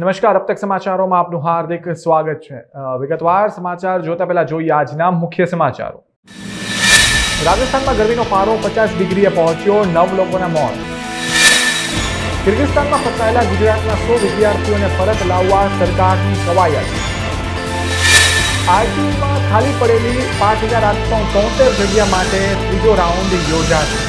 નમસ્કાર, अब तक સમાચારોમાં આપનું હાર્દિક સ્વાગત છે। વિગતવાર સમાચાર જોતા પહેલા જોઈએ આજના મુખ્ય સમાચારો। રાજસ્થાનમાં ગરમીનો પારો 50 ડિગ્રીએ પહોંચ્યો, 9 લોકોના મોત। કિર્ગિસ્તાનમાં ફસાયેલા ગુજરાતના 100 વિદ્યાર્થીઓને પરત લાવવા સરકારની કવાયત। આરટીયુમાં ખાલી પડેલી 5873 જગ્યા માટે ત્રીજો રાઉન્ડ યોજાશે।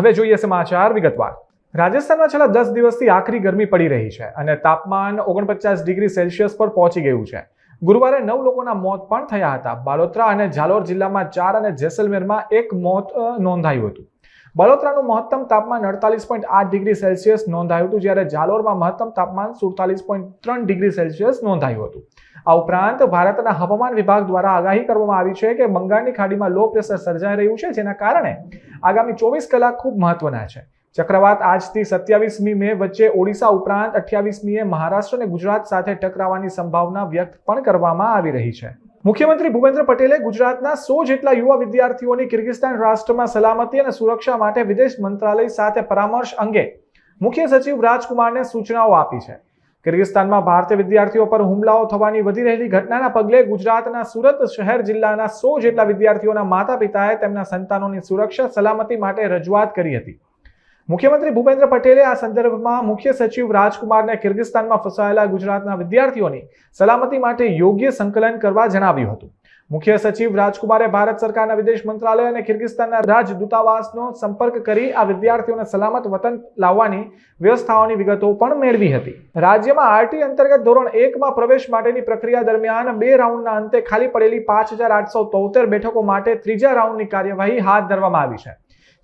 હવે જોઈએ સમાચાર વિગતવાર। રાજસ્થાનમાં છેલ્લા 10 દિવસથી આકરી ગરમી પડી રહી છે અને તાપમાન 49 ડિગ્રી સેલ્સિયસ પર પહોંચી ગયું છે। ગુરુવારે 9 લોકોના મોત પણ થયા હતા। બાલોતરા અને ઝાલોર જિલ્લામાં 4 અને જેસલમેરમાં 1 મોત નોંધાયું હતું। બાલોતરાનું મહત્તમ તાપમાન 48.8 ડિગ્રી સેલ્સિયસ નોંધાયું હતું, જ્યારે ઝાલોરમાં મહત્તમ તાપમાન 47.3 ડિગ્રી સેલ્સિયસ નોંધાયું હતું। આ ઉપરાંત ભારતના હવામાન વિભાગ દ્વારા આગાહી કરવામાં આવી છે કે બંગાળની ખાડીમાં લો પ્રેશર સર્જાઈ રહ્યું છે, જેના કારણે આગામી 24 કલાક ખૂબ મહત્વના છે। ચક્રવાત આજથી 27મી મે વચ્ચે ઓડિશા ઉપરાંત 28મીએ મહારાષ્ટ્ર અને ગુજરાત સાથે ટકરાવવાની સંભાવના વ્યક્ત પણ કરવામાં આવી રહી છે। મુખ્યમંત્રી ભૂપેન્દ્ર પટેલે ગુજરાતના 100 જેટલા યુવા વિદ્યાર્થીઓની કિર્ગિસ્તાન રાષ્ટ્રમાં સલામતી અને સુરક્ષા માટે વિદેશ મંત્રાલય સાથે પરામર્શ અંગે મુખ્ય સચિવ રાજકુમારને સૂચનાઓ આપી છે। કિર્ગિસ્તાનમાં ભારતીય વિદ્યાર્થીઓ પર હુમલાઓ થવાની વધી રહેલી ઘટનાના પગલે ગુજરાતના સુરત શહેર જિલ્લાના 100 જેટલા વિદ્યાર્થીઓના માતા પિતાએ તેમના સંતાનોની સુરક્ષા સલામતી માટે રજૂઆત કરી હતી। મુખ્યમંત્રી ભૂપેન્દ્ર પટેલે આ સંદર્ભમાં મુખ્ય સચિવ રાજકુમારને કિર્ગિસ્તાનમાં ફસાયેલા ગુજરાતના વિદ્યાર્થીઓની સલામતી માટે યોગ્ય સંકલન કરવા જણાવ્યું હતું। મુખ્ય સચિવ રાજકુમારે ભારત સરકારના વિદેશ મંત્રાલય અને કિર્ગિસ્તાનના રાજદૂતાવાસનો સંપર્ક કરી આ વિદ્યાર્થીઓને સલામત વતન લાવવાની વ્યવસ્થાઓની વિગતો પણ મેળવી હતી। રાજ્યમાં આરટી અંતર્ગત ધોરણ 1માં પ્રવેશ માટેની પ્રક્રિયા દરમિયાન 2 રાઉન્ડના અંતે ખાલી પડેલી 5873 બેઠકો માટે ત્રીજા રાઉન્ડની કાર્યવાહી હાથ ધરવામાં આવી છે,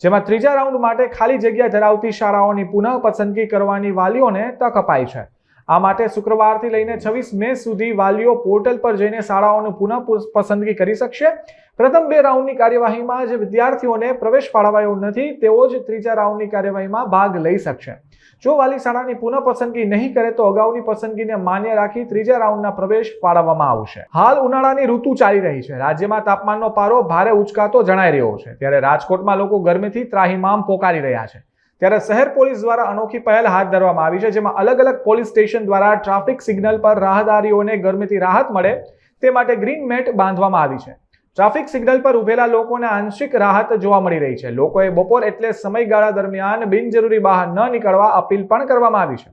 જેમાં ત્રીજા રાઉન્ડ માટે ખાલી જગ્યા ધરાવતી શાળાઓની પુનઃ પસંદગી કરવાની વાલીઓને તક અપાઈ છે। આ માટે શુક્રવારથી લઈને 26 મે સુધી વાલીઓ પોર્ટલ પર જઈને શાળાઓની પુનઃ પસંદગી કરી શકશે। પ્રથમ 2 રાઉન્ડની કાર્યવાહીમાં જે વિદ્યાર્થીઓને પ્રવેશ ફાળવાયો નથી તેઓ જ ત્રીજા રાઉન્ડની કાર્યવાહીમાં ભાગ લઈ શકશે। જો વાલી શાળાની પુનઃ પસંદગી નહીં કરે તો અગાઉની પસંદગીને માન્ય રાખી ત્રીજા રાઉન્ડના પ્રવેશ ફાળવવામાં આવશે। હાલ ઉનાળાની ઋતુ ચાલી રહી છે। રાજ્યમાં તાપમાનનો પારો ભારે ઉચકાતો જણાઈ રહ્યો છે, ત્યારે રાજકોટમાં લોકો ગરમીથી ત્રાહિમામ પોકારી રહ્યા છે। ત્યારે શહેર પોલીસ દ્વારા અનોખી પહેલ હાથ ધરવામાં આવી છે, જેમાં અલગ અલગ પોલીસ સ્ટેશન દ્વારા ટ્રાફિક સિગ્નલ પર રાહદારીઓને ગરમીથી રાહત મળે તે માટે ગ્રીન મેટ બાંધવામાં આવી છે। ટ્રાફિક સિગ્નલ પર ઉભેલા લોકોને આંશિક રાહત જોવા મળી રહી છે। લોકોએ બપોર એટલે સમયગાળા દરમિયાન બિનજરૂરી બહાર ન નીકળવા અપીલ પણ કરવામાં આવી છે।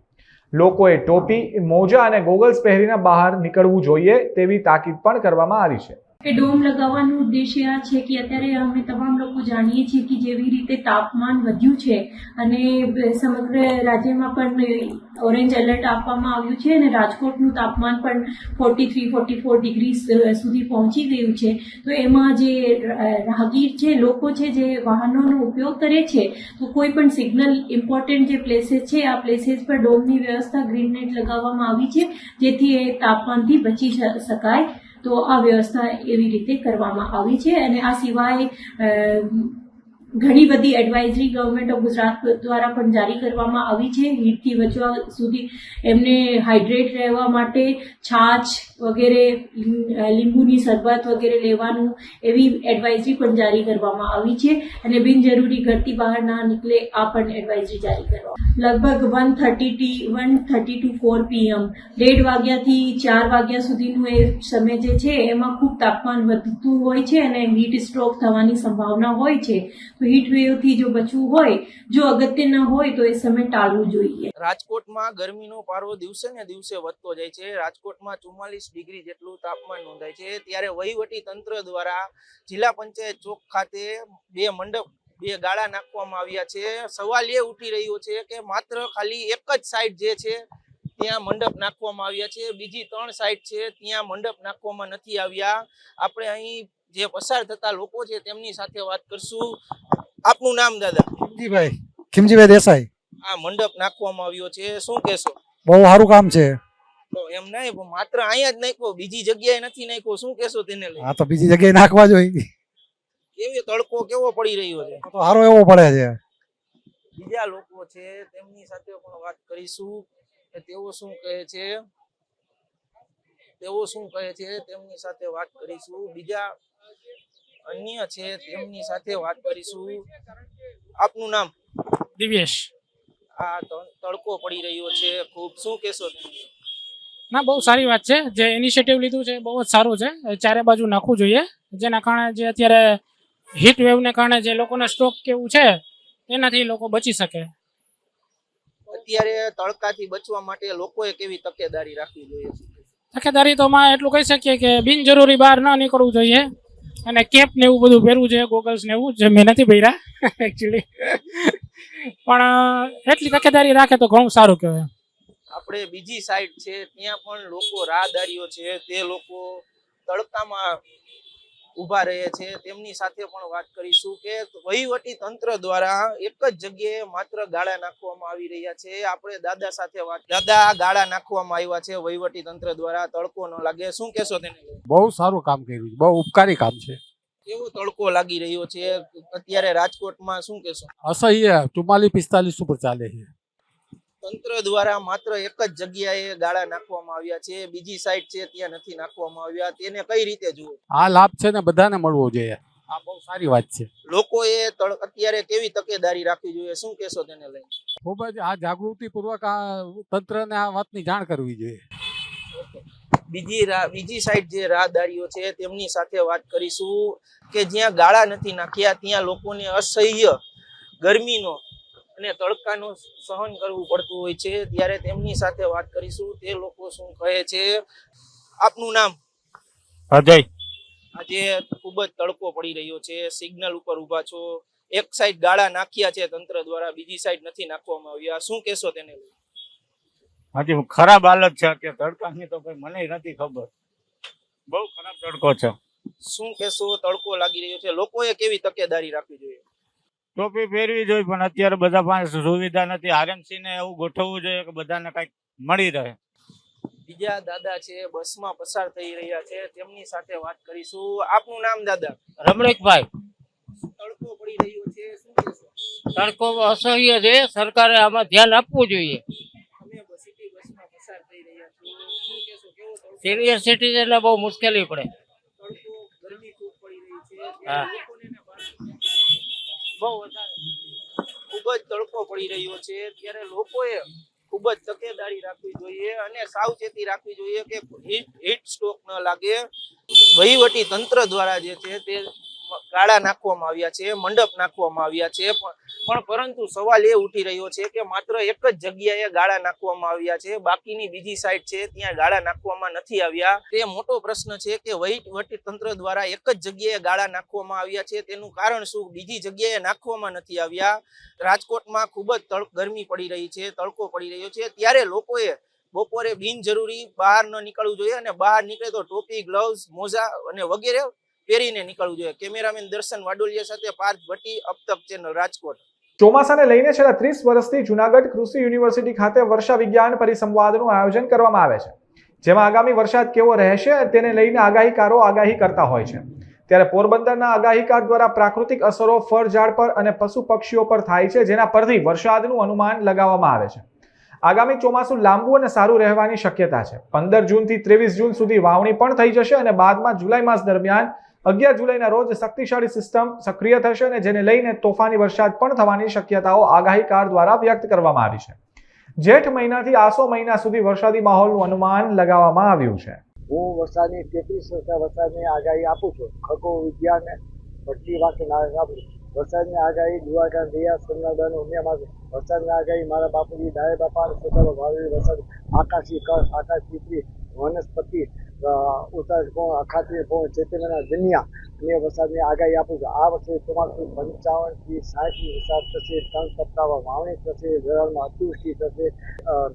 લોકોએ ટોપી, મોજા અને ગોગલ્સ પહેરીને બહાર નીકળવું જોઈએ તેવી તાકીદ પણ કરવામાં આવી છે। કે ડોમ લગાવવાનું ઉદ્દેશ્ય આ છે કે અત્યારે અમે તમામ લોકો જાણીએ છીએ કે જેવી રીતે તાપમાન વધ્યું છે અને સમગ્ર રાજ્યમાં પણ ઓરેન્જ એલર્ટ આપવામાં આવ્યું છે અને રાજકોટનું તાપમાન પણ 43-44 ડિગ્રી સુધી પહોંચી ગયું છે। તો એમાં જે રાહગીર છે, લોકો છે જે વાહનોનો ઉપયોગ કરે છે, તો કોઈ પણ સિગ્નલ ઇમ્પોર્ટન્ટ જે પ્લેસીસ છે આ પ્લેસીસ પર ડોમની વ્યવસ્થા ગ્રીન નેટ લગાવવામાં આવી છે, જેથી એ તાપમાનથી બચી શકાય। તો આ વ્યવસ્થા એવી રીતે કરવામાં આવી છે અને આ સિવાય ઘણી બધી એડવાઇઝરી ગવર્મેન્ટ ઓફ ગુજરાત દ્વારા પણ જારી કરવામાં આવી છે। હીટથી બચવા સુધી એમને હાઇડ્રેટ રહેવા માટે છાશ વગેરે, લીંબુની શરબત વગેરે લેવાનું એવી એડવાઇઝરી પણ જારી કરવામાં આવી છે અને બિનજરૂરી ઘરથી બહાર ના નીકળે આ પણ એડવાઇઝરી જારી કરવામાં લગભગ 1:30 to 4 PM 1:30 વાગ્યાથી 4 વાગ્યા સુધીનું એ સમય જે છે એમાં ખૂબ તાપમાન વધતું હોય છે અને હીટ સ્ટ્રોક થવાની સંભાવના હોય છે। તો હીટ વેવથી જો બચવું હોય, જો અગત્યના હોય તો એ સમય ટાળવું જોઈએ। રાજકોટમાં ગરમીનો પારો દિવસે ને દિવસે વધતો જાય છે। રાજકોટમાં 44 ડિગ્રી જેટલું તાપમાન નોંધાય છે, ત્યારે વહીવટી તંત્ર દ્વારા જિલ્લા પંચાયત ચોક ખાતે 2 ગાળા નાખવામાં આવ્યા છે। સવાલ એ ઉઠી રહ્યો છે કે માત્ર ખાલી એક જ સાઈડ જે છે ત્યાં મંડપ નાખવામાં આવ્યા છે, બીજી 3 સાઈડ છે ત્યાં મંડપ નાખવામાં નથી આવ્યા। આપણે અહીં જે પસાર થતા લોકો છે તેમની સાથે વાત કરશું। આપનું નામ દાદા? ખીમજીભાઈ દેસાઈ। આ મંડપ નાખવામાં આવ્યો છે, શું કહેશો? બહુ સારું કામ છે। તો એમ નહીં, માત્ર અહીંયા જ નાખ્યો, બીજી જગ્યાએ નથી નાખ્યો, શું કહેશો તેને લઈ? આ તો બીજી જગ્યાએ નાખવા જોઈએ। કેવી તડકો કેવો પડી રહ્યો છે? તો સારો એવો પડે છે। બીજા લોકો છે તેમની સાથે પણ વાત કરીશું કે તેઓ શું કહે છે, તેમની સાથે વાત કરીશું। બીજા અન્ય છે તેમની સાથે વાત કરીશું। આપનું નામ? દિવ્યેશ। આ તડકો પડી રહ્યો છે ખૂબ, શું કહેશો તમે? ના, બહુ સારી વાત છે. જે ઇનિશિયેટિવ લીધું છે બહુ જ સારું છે. એ ચારે બાજુ નાખવું જોઈએ, જેના કારણે જે અત્યારે હીટ વેવને કારણે જે લોકોને સ્ટ્રોક કેવું છે એનાથી લોકો બચી શકે. અત્યારે તડકાથી બચવા માટે લોકોએ કેવી તકેદારી રાખવી જોઈએ? તકેદારી તો માં એટલું કહી શકીએ કે બિનજરૂરી બહાર ન નીકળવું જોઈએ અને કેપ ને એવું બધું પહેરવું જોઈએ, ગોગલ્સ ને એવું, જે મેં નથી પહેર્યા એકચ્યુઅલી, પણ એટલી તકેદારી રાખે તો ઘણું સારું કહેવાય. આપણે બીજી સાઈડ છે ત્યાં પણ લોકો રાહદારીઓ છે તે લોકો તડકામાં ઊભા રહે છે, તેમની સાથે પણ વાત કરીશું કે વહીવટી તંત્ર દ્વારા એક જ જગ્યાએ માત્ર ગાળા નાખવામાં આવી રહ્યા છે. આપણે દાદા સાથે વાત, દાદા ગાળા નાખવામાં આવ્યા છે વહીવટી તંત્ર દ્વારા, તડકો ન લાગે, શું કહેશો તેને? બહુ સારું કામ કર્યું છે, બહુ ઉપકારી કામ છે. કેવો તડકો લાગી રહ્યો છે અત્યારે રાજકોટમાં, શું કહેશો? અસહ્ય 44-45 ઉપર ચાલે છે. તંત્ર દ્વારા માત્ર એક જ જગ્યાએ ગાળા નાખવામાં આવ્યા છે, બીજી સાઈડ છે ત્યાં નથી નાખવામાં આવ્યા, તેને કઈ રીતે જુઓ? આ લાભ છે ને બધાને મળવો જોઈએ, આ બહુ સારી વાત છે. લોકોએ અત્યારે કેવી તકેદારી રાખવી જોઈએ, શું કહેશો તેને લઈને? ખૂબ જ આ જાગૃતિપૂર્વક આ તંત્રને આ વાતની જાણ કરવી જોઈએ. બીજી સાઈડ જે રાહદારીઓ છે તેમની સાથે વાત કરીશું કે જ્યાં ગાળા નથી નાખ્યા ત્યાં લોકોને અસહ્ય ગરમીનો અને તડકાનો સહન કરવું પડતું હોય છે, ત્યારે તેમની સાથે વાત કરીશું, તે લોકો શું કહે છે. આપનું નામ? અજય. આજે ખૂબ જ તડકો પડી રહ્યો છે, સિગ્નલ ઉપર ઊભા છો, એક સાઈડ ગાળા નાખ્યા છે તંત્ર દ્વારા, બીજી સાઈડ નથી નાખવામાં આવ્યા, શું કહેશો તેને? હજી ખરાબ હાલત છે અત્યારે તડકાની, તો ભાઈ મને નથી ખબર, બહુ ખરાબ તડકો છે. શું કહેશો? તડકો લાગી રહ્યો છે, લોકોએ કેવી તકેદારી રાખવી જોઈએ? ટોપી પહેરવી જોઈએ, પણ અત્યારે બધા પાસે સુવિધા નથી. આરએમસી ને એવું ગોઠવવું જોઈએ કે બધાને કઈક મળી રહે. બીજા દાદા છે બસમાં પસાર થઈ રહ્યા છે, તેમની સાથે વાત કરીશું. આપનું નામ દાદા? રમણીકભાઈ. તડકો પડી રહ્યો છે, શું કહેશો? તડકો અસહ્ય છે, સરકારે આમાં ધ્યાન આપવું જોઈએ. અમે સિટી બસમાં પસાર થઈ રહ્યા છીએ, શું કહેશો? કેવો તડકો? સિનિયર સિટીઝનને બહુ મુશ્કેલી પડે. તડકો, ગરમી ખૂબ પડી રહી છે, હા. લોકોને બહુ વધારે ખૂબ જ તડકો પડી રહ્યો છે, ત્યારે લોકોએ ખૂબ જ તકેદારી રાખવી જોઈએ અને સાવચેતી રાખવી જોઈએ કે હીટ સ્ટ્રોક ન લાગે. વહીવટી તંત્ર દ્વારા જે છે તે ગાળા નાખવામાં આવ્યા છે, મંડપ નાખવામાં આવ્યા છે, પણ પરંતુ સવાલ એ ઉઠી રહ્યો છે કે માત્ર એક જ જગ્યાએ ગાળા નાખવામાં આવ્યા છે, બાકીની બીજી સાઈડ છે ત્યાં ગાળા નાખવામાં નથી આવ્યા. તે મોટો પ્રશ્ન છે કે વહીવટી તંત્ર દ્વારા એક જ જગ્યાએ ગાળા નાખવામાં આવ્યા છે, તેનું કારણ શું? બીજી જગ્યાએ નાખવામાં નથી આવ્યા. રાજકોટમાં ખૂબ જ ગરમી પડી રહી છે, તડકો પડી રહ્યો છે, ત્યારે લોકોએ બપોરે બિનજરૂરી બહાર ન નીકળવું જોઈએ અને બહાર નીકળે તો ટોપી, ગ્લવ્સ, મોજા અને વગેરે પહેરીને નીકળવું જોઈએ. કેમેરામેન દર્શન વાડોલિયા સાથે પાર્થ ભટ્ટી, અબતક ચેનલ, રાજકોટ. ચોમાસાને લઈને છેલ્લા 30 વર્ષથી જૂનાગઢ કૃષિ યુનિવર્સિટી ખાતે વર્ષા વિજ્ઞાન પરિસંવાદનું આયોજન કરવામાં આવે છે, જેમાં આગામી વરસાદ કેવો રહેશે તેને લઈને આગાહીકારો આગાહી કરતા હોય છે. ત્યારે પોરબંદરના આગાહીકાર દ્વારા પ્રાકૃતિક અસરો ફળ ઝાડ પર અને પશુ પક્ષીઓ પર થાય છે, જેના પરથી વરસાદનું અનુમાન લગાવવામાં આવે છે. આગામી ચોમાસું લાંબુ અને સારું રહેવાની શક્યતા છે. 15 જૂનથી 23 જૂન સુધી વાવણી પણ થઈ જશે અને બાદમાં જુલાઈ માસ દરમિયાન 11 જુલાઈના રોજ શક્તિશાળી સિસ્ટમ સક્રિય થશે અને જેને લઈને તોફાની વરસાદ પણ થવાની શક્યતાઓ આગાહીકાર દ્વારા વ્યક્ત કરવામાં આવી છે. જેઠ મહિનાથી આસો મહિના સુધી વરસાદી માહોલનું અનુમાન લગાવવામાં આવ્યું છે. હું વરસાદની 33% વરસાદની આગાહી આપું છું. ખગો વિજ્ઞાન ભટ્ટી વાંચન આપું છું. વરસાદની આગાહી દુઆકાન દયા સોમનાથબાનું ઉમિયામાં વરસાદની આગાહી મારા બાપુજી ડાય બાપા સુધારો ભાવી વરસાદ આકાશી કસ આકાશ ચીતરી વનસ્પતિ ઉત્તર કોણ અખાતી કોણ ચૈતન્યના દુનિયા એ વરસાદની આગાહી આપું છું. આ વર્ષે ચોમાસું 55 થી 60 વરસાદ થશે. 3 સપ્તાહમાં વાવણી થશે. વેરાળમાં અતિવૃષ્ટિ થશે.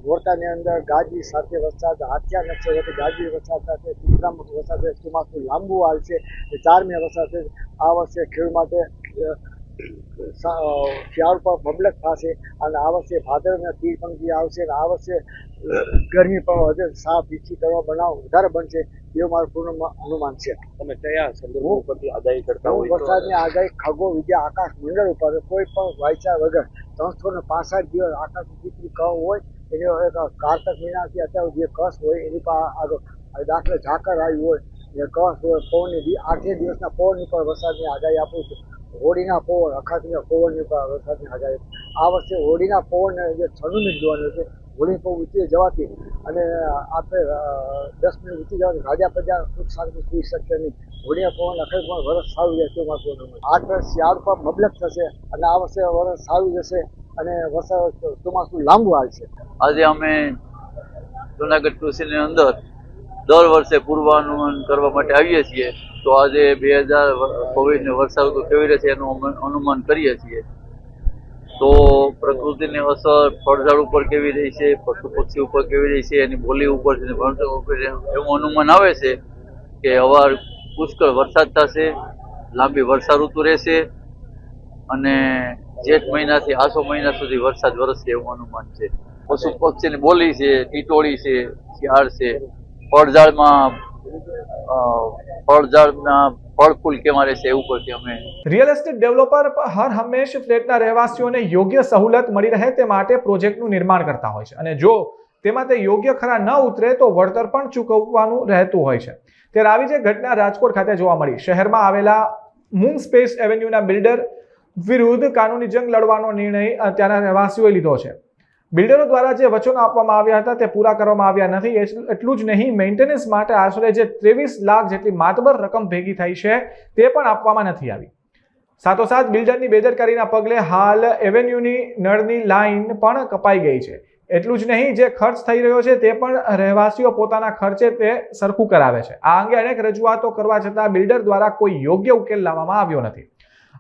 નોરતાની અંદર ગાજી સાથે વરસાદ, હાથિયા નક્ષત્ર ગાજી વરસાદ સાથે તીવ્રામાં વરસાદ, ચોમાસું લાંબુ હાલશે. 4 મે વરસાદ આ વર્ષે ખેડૂત માટે શિયાળ પર બબલક થશે અને આ વર્ષે ભાદરવના તીર પંખી આવશે અને આ વર્ષે ગરમી પણ વધે, સાફ વીછી કરવા બનાવ વધારે બનશે એવું મારું પૂર્ણ અનુમાન છે. તમે કયા સંદર્ભો ઉપરથી આગાહી કરતા હોય? વરસાદની આગાહી ખગો વિદ્યા આકાશ મંડળ ઉપર કોઈ પણ વાયચા વગર 365 દિવસ આકાશ ચીતરી કહો હોય એનો એક કારતક મહિનાથી અત્યારે જે કસ હોય એની પર દાખલે ઝાકર આવ્યું હોય એ કસ હોય પવનની 8 દિવસના પવન ઉપર વરસાદની આગાહી આપું છું. હોળીના પવન અખાતના પવનની વરસાદની આગાહી. આ વર્ષે હોળીના પવન જે 6 મિનિટ જોવાનું છે. હોળી પવન ઊંચી જવાથી અને આપણે 10 મિનિટ ઊંચી જવાથી રાજા પ્રજા સુખ શાંતિ સુઈ શકશે નહીં. હોળીના પવન અખાત પણ વરસ સારું જાય તેવું મારું અનુમાન. આ વર્ષ શિયાળો પણ મબલક થશે અને આ વર્ષે વરસ સારું જશે અને વરસાદ ચોમાસું લાંબુ હાલશે. આજે અમે જુનાગઢ કૃષિની અંદર દર વર્ષે પૂર્વાનુમાન કરવા માટે આવીએ છીએ. તો આજે 2024 વર્ષા ઋતુ કેવી રહેશે એનું અનુમાન કરીએ છીએ. તો પ્રકૃતિની અસર ફળઝાડ ઉપર કેવી રહી છે, પશુ પક્ષી ઉપર કેવી રહી છે, એની બોલી ઉપર છે, ભણતર ઉપર એવું અનુમાન આવે છે કે અવાર પુષ્કળ વરસાદ થશે, લાંબી વર્ષા ઋતુ રહેશે અને જેઠ મહિનાથી આસો મહિના સુધી વરસાદ વરસશે એવું અનુમાન છે. પશુ પક્ષીની બોલી છે, ટીટોળી છે, શિયાળ છે, ફળઝાડના ફળ ફૂલ કેવા રહેશે એવું પરથી અમે રિયલ એસ્ટેટ ડેવલપર હર હંમેશ ફ્લેટના રહેવાસીઓને યોગ્ય સહુલત મળી રહે તે માટે પ્રોજેક્ટનું નિર્માણ કરતા હોય છે અને જો તેમાં તે યોગ્ય ખરા ન ઉતરે તો વળતર પણ ચૂકવવાનું રહેતું હોય છે. ત્યારે આવી જે ઘટના રાજકોટ ખાતે જોવા મળી. શહેરમાં આવેલા મૂન સ્પેસ એવન્યુના બિલ્ડર વિરુદ્ધ કાનૂની જંગ લડવાનો નિર્ણય ત્યાંના રહેવાસીઓએ લીધો છે. બિલ્ડરો દ્વારા જે વચનો આપવામાં આવ્યા હતા તે પૂરા કરવામાં આવ્યા નથી. એટલું જ નહીં, મેન્ટેનન્સ માટે આશરે જે 23 લાખ જેટલી માતબર રકમ ભેગી થઈ છે તે પણ આપવામાં નથી આવી. સાથોસાથ બિલ્ડરની બેદરકારીના પગલે હાલ એવેન્યુની નળની લાઇન પણ કપાઈ ગઈ છે. એટલું જ નહીં, જે ખર્ચ થઈ રહ્યો છે તે પણ રહેવાસીઓ પોતાના ખર્ચે તે સરખું કરાવે છે. આ અંગે અનેક રજૂઆતો કરવા છતાં બિલ્ડર દ્વારા કોઈ યોગ્ય ઉકેલ લાવવામાં આવ્યો નથી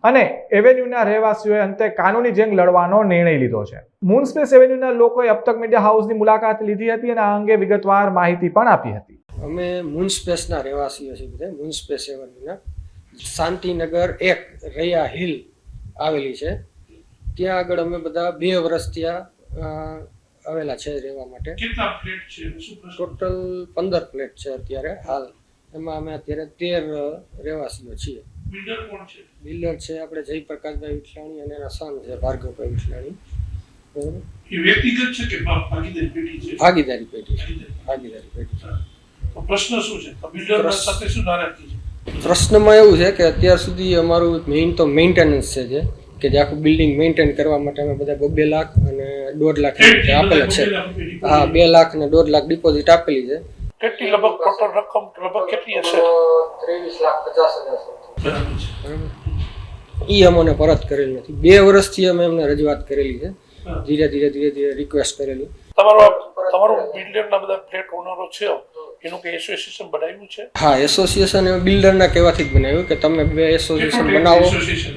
અને એવેન્યુના રહેવાસીઓએ અંતે કાનૂની જંગ લડવાનો નિર્ણય લીધો છે. મૂન સ્પેસ એવેન્યુના લોકોએ અબતક મીડિયા હાઉસની મુલાકાત લીધી હતી અને આ અંગે વિગતવાર માહિતી પણ આપી હતી. અમે મૂન સ્પેસના રહેવાસીઓ છીએ બધા. મૂન સ્પેસ એવેન્યુના શાંતિનગર 1 રૈયા હિલ આવેલી છે. ત્યાં આગળ અમે બધા 2 વર્ષ ત્યાં આવેલા છે રહેવા માટે. કેટલા ફ્લેટ છે? ટોટલ 15 ફ્લેટ છે અત્યારે હાલ. એમાં અમે અત્યારે 13 રહેવાસીઓ છીએ. બિલ્ડર કોણ છે? બિલ્ડર છે આપણે જયપ્રકાશભાઈ વિઠલાણી અને એના સન છે ભાર્ગવભાઈ વિઠલાણી. બરોબર. એ વ્યક્તિગત છે કે ભાગીદારી પેઢી છે? ભાગીદારી પેઢી. તો પ્રશ્ન શું છે? બિલ્ડર સાથે શું નારાજગી છે? પ્રશ્નમાં એવું છે કે અત્યાર સુધી અમારું મેઇન તો મેન્ટેનન્સ છે કે જે આખું બિલ્ડિંગ મેન્ટેન કરવા માટે અમે બધા 2 લાખ અને 1.5 લાખ આપેલા છે. હા, 2 લાખ અને 1.5 લાખ ડિપોઝિટ આપેલી છે. કેટલી લગભગ ટોટલ રકમ લગભગ કેટલી હશે? 23,50,000. એ અમને પરત કરેલી નથી. 2 વર્ષથી અમે એમને રજૂઆત કરેલી છે. ધીરે ધીરે રિક્વેસ્ટ કરેલી. તમારું બિલ્ડરના બધા ફ્લેટ ઓનરો છે એનું કે એસોસિએશન બનાવ્યું છે? હા, એસોસિએશન બિલ્ડરના કહેવાથી જ બનાવ્યું કે તમે 2 એસોસિએશન બનાવો.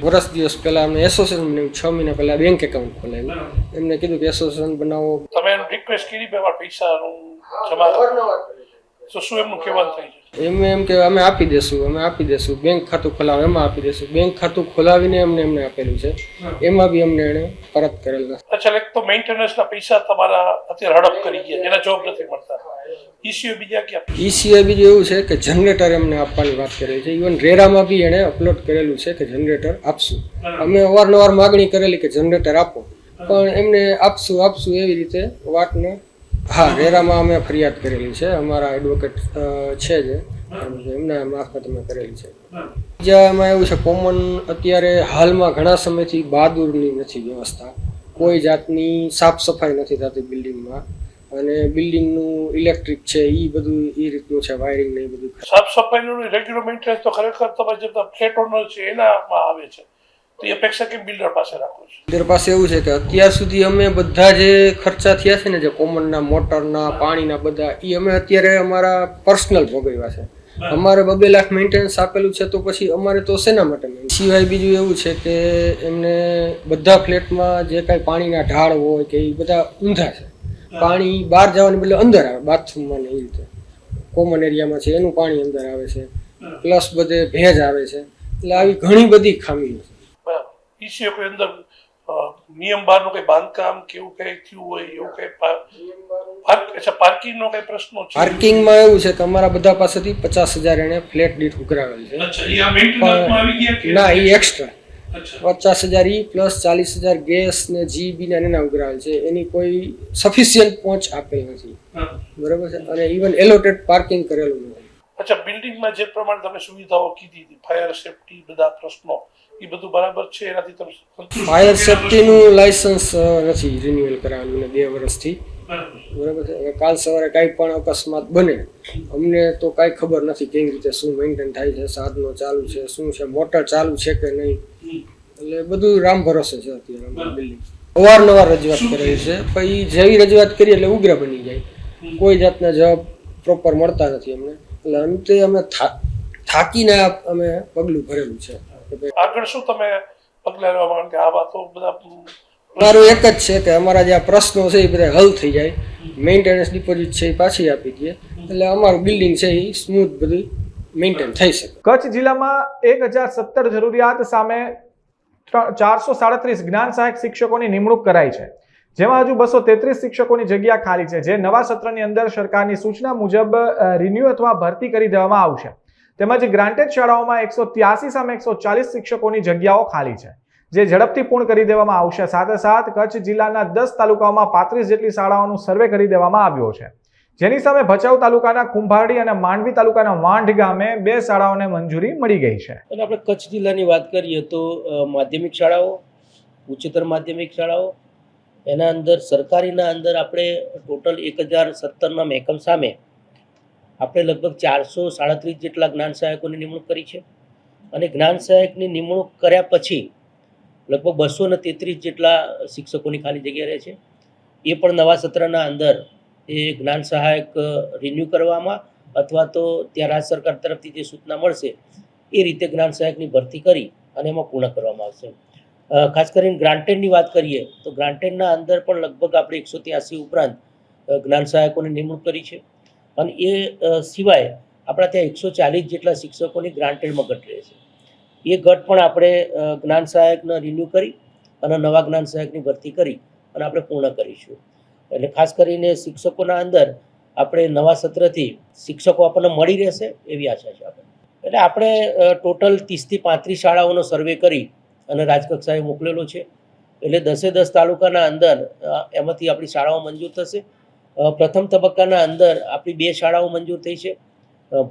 વર્ષ દિવસ પહેલા અમને એસોસિએશન બનાવ્યું. 6 મહિના પહેલા બેંક એકાઉન્ટ ખોલાવ્યું. એમને કીધું કે એસોસિએશન બનાવો. તમે એનું રિક્વેસ્ટ કરી પૈસાનું જમા તો શું એમનું કહેવાનું થઈ છે? એમ કે અમે આપી દેશું બેંક ખાતું ખોલાવો એમાં આપી દેશું. બેંક ખાતું ખોલાવીને એમને આપેલું છે. એમાં બી અમને એને પરત કરેલ નથી. અચ્છા, એક તો મેન્ટેનન્સના પૈસા તમારા અત્યારે હડપ કરી ગયા, જેના જોબ નથી મળતા. ઈસીઓ બીજા ક્યાં? ઈસીઓ બીજું એવું છે કે જનરેટર એમને આપવાની વાત કરેલી છે. ઇવન રેરામાં બી એણે અપલોડ કરેલું છે કે જનરેટર આપશું. અમે અવારનવાર માગણી કરેલી કે જનરેટર આપો, પણ એમને આપશું એવી રીતે વાતને. હા, રેરામાં અમે ફરિયાદ કરેલી છે. અમારા એડવોકેટ છે જે એમના મારફત અમે કરેલી છે. બીજા એમાં એવું છે કોમન અત્યારે હાલમાં ઘણા સમયથી બહાદુરની નથી વ્યવસ્થા. કોઈ જાતની સાફ સફાઈ નથી થતી બિલ્ડિંગમાં અને બિલ્ડિંગનું ઇલેક્ટ્રિક છે એ બધું એ રીતનું છે, વાયરિંગ ને એ બધું. સાફ સફાઈનું રેગ્યુલર મેન્ટેનન્સ તો ખરેખર તમારે જે ફ્લેટ ઓનર છે એનામાં આવે છે. તો એ અપેક્ષા કેમ બિલ્ડર પાસે રાખો છો? બિલ્ડર પાસે એવું છે કે અત્યાર સુધી અમે બધા જે ખર્ચા થયા છે ને, જે કોમનના મોટરના પાણીના બધા, એ અમે અત્યારે અમારા પર્સનલ ભોગવ્યા છે. અમારે 2 લાખ મેન્ટેનન્સ આપેલું છે તો પછી અમારે તો શેના માટે? સિવાય બીજું એવું છે કે એમને બધા ફ્લેટમાં જે કાંઈ પાણીના ઢાળ હોય કે એ બધા ઊંધા છે. પાણી બહાર જવાને બદલે અંદર આવે, બાથરૂમમાં ને એ રીતે કોમન એરિયામાં છે એનું પાણી અંદર આવે છે, પ્લસ બધે ભેજ આવે છે. એટલે આવી ઘણી બધી ખામીઓ છે. ઈસીઓ કોઈ અંદર નિયમ બહારનું કઈ બાંધકામ કે એવું કઈ થયું હોય એવું કઈ? અચ્છા, પાર્કિંગનો કઈ પ્રશ્નો છે? પાર્કિંગમાં એવું છે કે અમારા બધા પાસેથી 50,000 એને ફ્લેટ દીઠ ઉઘરાવેલ છે. ના, એ એક્સ્ટ્રા 50,000 પ્લસ 40,000 ગેસ ને જીબી ને એના ઉઘરાવેલ છે. એની કોઈ સફિશિયન્ટ પહોંચ આપેલ નથી. બરાબર છે. અને ઇવન એલોટેડ પાર્કિંગ કરેલું નથી. અચ્છા, બિલ્ડિંગમાં જે પ્રમાણે તમે સુવિધાઓ કીધી હતી, ફાયર સેફટી, બધા પ્રશ્નો, એ બધું બરાબર છે? એનાથી તમે સંતુષ્ટ? ફાયર સેફટીનું લાયસન્સ નથી રિન્યુઅલ કરાવેલું ને 2 વર્ષથી. બરાબર છે. હવે કાલ સવારે કાંઈ પણ અકસ્માત બને, અમને તો કાંઈ ખબર નથી કેવી રીતે શું મેન્ટેન થાય છે, સાધનો ચાલુ છે, શું છે, મોટર ચાલુ છે કે નહીં, એટલે બધું રામ ભરોસે છે અત્યારે બિલ્ડિંગ. અવારનવાર રજૂઆત કરેલી છે, પણ એ જેવી રજૂઆત કરી એટલે ઉગ્ર બની જાય. કોઈ જાતના જવાબ પ્રોપર મળતા નથી અમને, એટલે અંતે અમે થાકીને અમે પગલું ભરેલું છે. આગળ શું તમે પગલાં લેવા માંગો? આ વાતો બધા મારું એક જ છે કે અમારા જે આ પ્રશ્નો છે એ બધા હલ થઈ જાય, મેન્ટેનન્સ ડિપોઝિટ છે એ પાછી આપી દઈએ, એટલે અમારું બિલ્ડિંગ છે એ સ્મૂથ બધું મેન્ટેન થઈ શકે. કચ્છ જિલ્લામાં 1017 જરૂરિયાત સામે 437 જ્ઞાન સહાયક શિક્ષકોની નિમણૂક કરાઈ છે, જેમાં હજુ 233 શિક્ષકોની જગ્યા ખાલી છે, જે નવા સત્રની અંદર સરકારની સૂચના મુજબ રિન્યુ અથવા ભરતી કરી દેવામાં આવશે. તેમજ ગ્રાન્ટેડ શાળાઓમાં 183 સામે 140 શિક્ષકોની જગ્યાઓ ખાલી છે, જે ઝડપથી પૂર્ણ કરી દેવામાં આવશે. સાથે સાથ કચ્છ જિલ્લાના 10 તાલુકાઓમાં 35 જેટલી શાળાઓનું સર્વે કરી દેવામાં આવ્યો છે, જેની સામે ભચાઉ તાલુકાના કુંભારડી અને માંડવી તાલુકાના વાંઢ ગામે 2 શાળાઓને મંજૂરી મળી ગઈ છે. અને આપણે કચ્છ જિલ્લાની વાત કરીએ તો માધ્યમિક શાળાઓ, ઉચ્ચતર માધ્યમિક શાળાઓ, એના અંદર સરકારીના અંદર આપણે ટોટલ 1017ના મહેકમ સામે આપણે લગભગ 437 જેટલા જ્ઞાન સહાયકોની નિમણૂક કરી છે. અને જ્ઞાન સહાયકની નિમણૂક કર્યા પછી લગભગ 233 જેટલા શિક્ષકોની ખાલી જગ્યા રહે છે. એ પણ નવા સત્રના અંદર એ જ્ઞાન સહાયક રિન્યૂ કરવામાં અથવા તો ત્યાં રાજ્ય સરકાર તરફથી જે સૂચના મળશે એ રીતે જ્ઞાન સહાયકની ભરતી કરી અને એમાં પૂર્ણ કરવામાં આવશે. ખાસ કરીને ગ્રાન્ટેડની વાત કરીએ તો ગ્રાન્ટેડના અંદર પણ લગભગ આપણે 183 ઉપરાંત જ્ઞાન સહાયકોની નિમણૂક કરી છે. અને એ સિવાય આપણા ત્યાં 140 જેટલા શિક્ષકોની ગ્રાન્ટેડમાં ઘટ રહે છે. એ ઘટ પણ આપણે જ્ઞાન સહાયકને રિન્યૂ કરી અને નવા જ્ઞાન સહાયકની ભરતી કરી અને આપણે પૂર્ણ કરીશું. એટલે ખાસ કરીને શિક્ષકોના અંદર આપણે નવા સત્રથી શિક્ષકો આપણને મળી રહેશે એવી આશા છે આપણે. એટલે આપણે ટોટલ 30 થી 35 શાળાઓનો સર્વે કરી અને રાજકક્ષાએ મોકલેલો છે. એટલે 10 તાલુકાના અંદર એમાંથી આપણી શાળાઓ મંજૂર થશે. પ્રથમ તબક્કાના અંદર આપણી 2 શાળાઓ મંજૂર થઈ છે,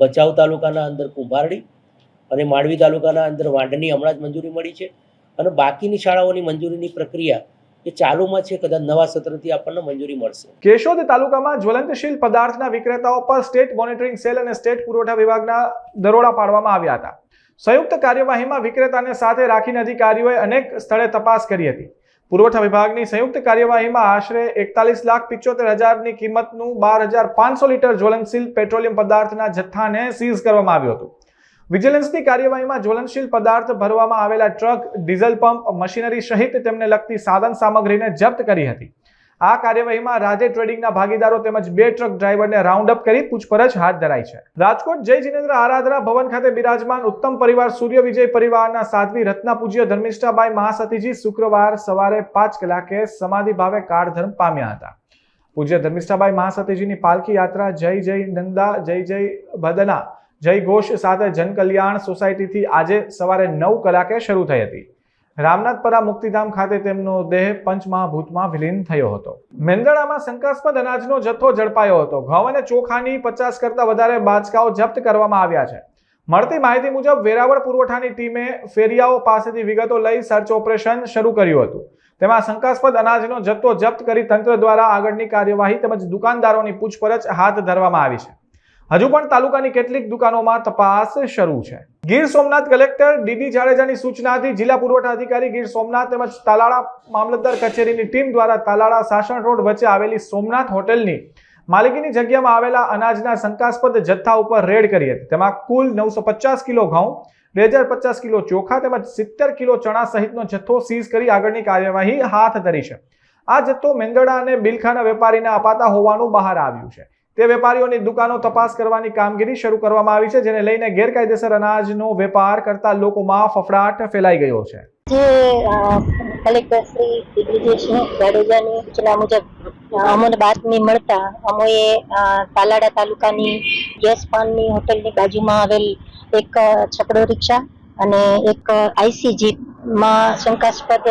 ભચાઉ તાલુકાના અંદર કુંભારડી અને માંડવી તાલુકાના અંદર વાંઢની હમણાં જ મંજૂરી મળી છે. અને બાકીની શાળાઓની મંજૂરીની પ્રક્રિયા એ ચાલુમાં છે, કદાચ નવા સત્રથી આપણને મંજૂરી મળશે. કેશોદ તાલુકામાં જ્વલંતશીલ પદાર્થના વિક્રેતાઓ પર સ્ટેટ મોનિટરિંગ સેલ અને સ્ટેટ પુરવઠા વિભાગના દરોડા પાડવામાં આવ્યા હતા. સંયુક્ત કાર્યવાહીમાં વિક્રેતાને સાથે રાખીને અધિકારીઓએ અનેક સ્થળે તપાસ કરી હતી. પુરવઠા વિભાગની સંયુક્ત કાર્યવાહીમાં આશરે 41,75,000ની કિંમતનું 12,500 લીટર જ્વલનશીલ પેટ્રોલિયમ પદાર્થના જથ્થાને સીઝ કરવામાં આવ્યું હતું. વિજિલન્સની કાર્યવાહીમાં જ્વલનશીલ પદાર્થ ભરવામાં આવેલા ટ્રક, ડીઝલ પંપ, મશીનરી સહિત તેમને લગતી સાધન સામગ્રીને જપ્ત કરી હતી. આ કાર્યવાહીમાં રાજે ટ્રેડિંગના ભાગીદારો તેમજ 2 ટ્રક ડ્રાઈવરને રાઉન્ડ અપ કરી પૂછપરછ હાથ ધરાઈ છે. રાજકોટ જય જિનેન્દ્ર આરાધના ભવન ખાતે બિરાજમાન ઉત્તમ પરિવાર સૂર્ય વિજય પરિવારના સાધ્વી રત્ના પૂજ્ય ધર્મિષ્ઠાબાઈ મહાસતીજી શુક્રવાર સવારે 5 કલાકે સમાધિ ભાવે કાળધર્મ પામ્યા હતા. પૂજ્ય ધર્મિષ્ઠાબાઈ મહાસતીજીની પાલખી યાત્રા જય જય નંદા, જય જય ભદના, જય ઘોષ સાથે જનકલ્યાણ સોસાયટીથી આજે સવારે 9 કલાકે શરૂ થઈ હતી. રામનાથપરા મુક્તિધામ ખાતે તેમનો દેહ પંચમહાભૂતમાં વિલીન થયો હતો. મેંદરડામાં શંકાસ્પદ અનાજનો જથ્થો ઝડપાયો હતો. ઘઉં અને ચોખાની 50 કરતા વધારે બાચકાઓ જપ્ત કરવામાં આવ્યા છે. મળતી માહિતી મુજબ વેરાવળ પુરવઠાની ટીમે ફેરિયાઓ પાસેથી વિગતો લઈ સર્ચ ઓપરેશન શરૂ કર્યું હતું. તેમાં શંકાસ્પદ અનાજનો જથ્થો જપ્ત કરી તંત્ર દ્વારા આગળની કાર્યવાહી તેમજ દુકાનદારોની પૂછપરછ હાથ ધરવામાં આવી છે. હજુ પણ તાલુકાની કેટલીક દુકાનોમાં તપાસ શરૂ છે. ગીર સોમનાથ કલેક્ટર ડીડી જાડેજાની સૂચનાથી જિલ્લા પુરવઠા અધિકારી ગીર સોમનાથ તેમજ તાલાળા મામલતદાર કચેરીની ટીમ દ્વારા તાલાળા સાસણ રોડ વચ્ચે આવેલી સોમનાથ હોટેલની માલિકીની જગ્યામાં આવેલા અનાજના શંકાસ્પદ જથ્થા ઉપર રેડ કરી હતી. તેમાં કુલ 950 કિલો ઘઉં, 2050 કિલો ચોખા તેમજ 70 કિલો ચણા સહિતનો જથ્થો સીઝ કરી આગળની કાર્યવાહી હાથ ધરી છે. આ જથ્થો મેંદરડા અને બિલખાના વેપારીને અપાતા હોવાનું બહાર આવ્યું છે. તે વેપારીઓની દુકાનો તપાસ કરવાની કામગીરી શરૂ કરવામાં આવી છે, જેને લઈને ગેરકાયદેસર અનાજનો વેપાર કરતા લોકોમાં ફફડાટ ફેલાઈ ગયો છે. કલેક્ટર શ્રી જાડેજાની સૂચના મુજબ અમને બાતમી મળતા અમે તાલાળા તાલુકાની ગેસ પાનની હોટલની બાજુમાં આવેલ એક છકડો રિક્ષા અને એક આઈસી જીપમાં શંકાસ્પદ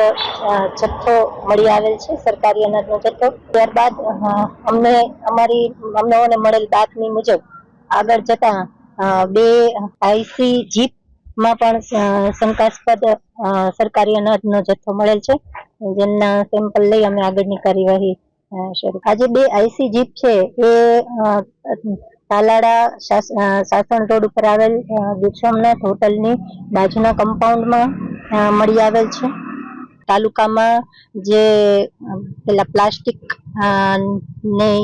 જથ્થો મળી આવેલ છે, સરકારી અનાજનો જથ્થો. ત્યારબાદ અમને મળેલ બાતમી મુજબ આગળ જતા બે આઈસી જીપમાં પણ શંકાસ્પદ સરકારી અનાજનો જથ્થો મળેલ છે, જેમના સેમ્પલ લઈ અમે આગળની કાર્યવાહી શરૂ. આજે બે આઈસી જીપ છે એ તાલાડા સાસણ રોડ ઉપર આવેલ ગીર સોમનાથ હોટલની બાજુના કમ્પાઉન્ડમાં મળી આવેલ છે. તાલુકામાં જે પેલા પ્લાસ્ટિક ની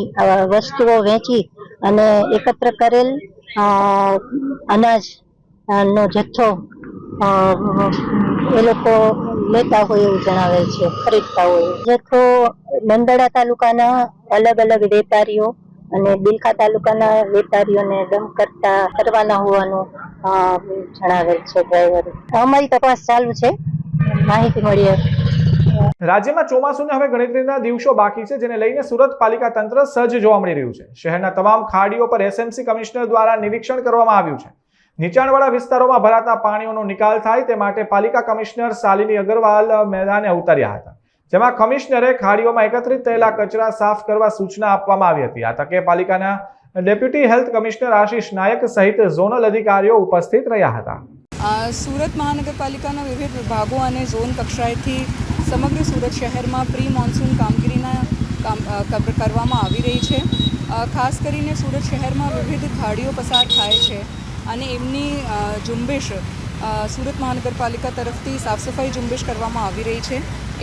વસ્તુઓ વેચી અને એકત્ર કરેલ અનાજ નો જથ્થો એ લોકો લેતા હોય એવું જણાવેલ છે, ખરીદતા હોય. જથ્થો બંદડા તાલુકાના અલગ અલગ વેપારીઓ અને બિલખા તાલુકાના વેપારીઓને દમ કરવાના હોવાનું જણાવેલ છે ડ્રાઈવરે. અમારી તપાસ ચાલુ છે, માહિતી મળી. રાજ્યમાં ચોમાસુને હવે ગણતરીના દિવસો બાકી છે, જેને લઈને સુરત પાલિકા તંત્ર સજ્જ જોવા મળી રહ્યું છે. શહેરના તમામ ખાડીઓ પર એસએમસી કમિશનર દ્વારા નિરીક્ષણ કરવામાં આવ્યું છે. નીચાણવાળા વિસ્તારોમાં ભરાતા પાણીઓનો નિકાલ થાય તે માટે પાલિકા કમિશનર શાલિની અગ્રવાલ મેદાને ઉતર્યા હતા, જેમાં કમિશનરે ખાડીઓમાં એકત્રિત થયેલા કચરા સાફ કરવા સૂચના આપવામાં આવી હતી. આ તકે પાલિકાના ડેપ્યુટી હેલ્થ કમિશનર આશીષ નાયક સહિત ઝોનલ અધિકારીઓ ઉપસ્થિત રહ્યા હતા. સુરત મહાનગરપાલિકાના વિવિધ વિભાગો અને ઝોન કક્ષાએથી સમગ્ર સુરત શહેરમાં પ્રી મોન્સૂન કામગીરીના કરવામાં આવી રહી છે. ખાસ કરીને સુરત શહેરમાં વિવિધ ખાડીઓ પસાર થાય છે અને એમની ઝુંબેશ સુરત મહાનગરપાલિકા તરફથી સાફ સફાઈ ઝુંબેશ કરવામાં આવી રહી છે.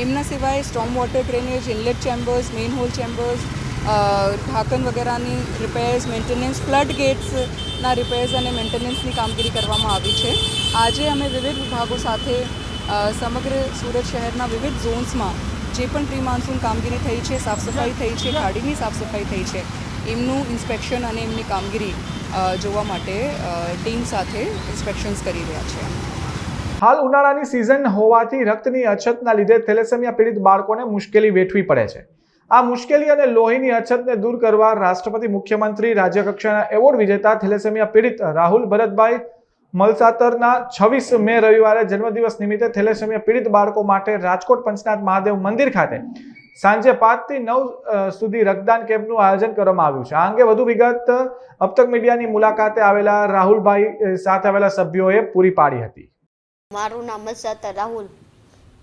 એમના સિવાય storm water drainage, inlet chambers, manhole chambers, ઢાંકણ વગેરેની રિપેર્સ, મેન્ટેનન્સ, ફ્લડ ગેટ્સના રિપેર્સ અને મેન્ટેનન્સની કામગીરી કરવામાં આવી છે. આજે અમે વિવિધ વિભાગો સાથે સમગ્ર સુરત શહેરના વિવિધ ઝોન્સમાં જે પણ પ્રી મોન્સૂન કામગીરી થઈ છે, સાફ સફાઈ થઈ છે, ખાડીની સાફ સફાઈ થઈ છે, એમનું ઇન્સ્પેક્શન અને એમની કામગીરી જોવા માટે ટીમ સાથે ઇન્સ્પેક્શન્સ કરી રહ્યા છે. હાલ ઉનાળાની સિઝન હોવાથી રક્તની અછતના લીધે થેલેસેમિયા પીડિત બાળકોને મુશ્કેલી વેઠવી પડે છે. આ મુશ્કેલી અને લોહીની અછતને દૂર કરવા રાષ્ટ્રપતિ, મુખ્યમંત્રી, રાજ્યકક્ષાના એવોર્ડ વિજેતા થેલેસેમિયા પીડિત રાહુલ ભરતભાઈ મલસાતરના 26 મે રવિવારે જન્મદિવસ નિમિત્તે થેલેસેમિયા પીડિત બાળકો માટે રાજકોટ પંચનાથ મહાદેવ મંદિર ખાતે સાંજે 5 થી 9 સુધી રક્તદાન કેમ્પનું આયોજન કરવામાં આવ્યું છે. આ અંગે વધુ વિગત અબતક મીડિયાની મુલાકાતે આવેલા રાહુલભાઈ સાથે આવેલા સભ્યોએ પૂરી પાડી હતી. મારું નામ મલસાતર રાહુલ